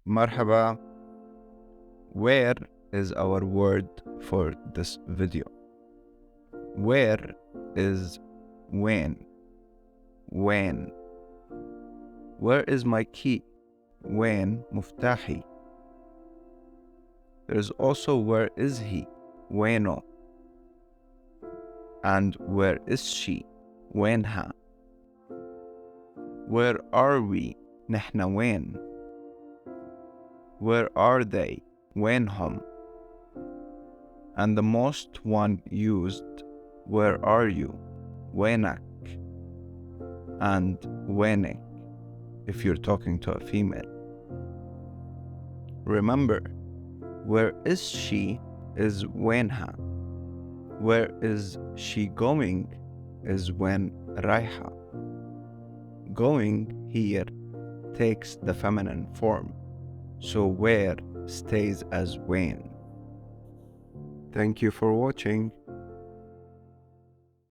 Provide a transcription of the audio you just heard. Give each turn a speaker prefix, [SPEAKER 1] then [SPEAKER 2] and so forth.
[SPEAKER 1] Marhaba. Where is our word for this video? Where is Wain? Wain. Where is my key? Wain muftahi. There is also where is he? Waino. And where is she? Wainha. Where are we? Nahna wain. Where are they? Wainhum. And the most one used, where are you? Wenak. And Wenek, if you're talking to a female. Remember, where is she is Wainha. Where is she going is when Raiha. Going here takes the feminine form, so where stays as Wain. Thank you for watching.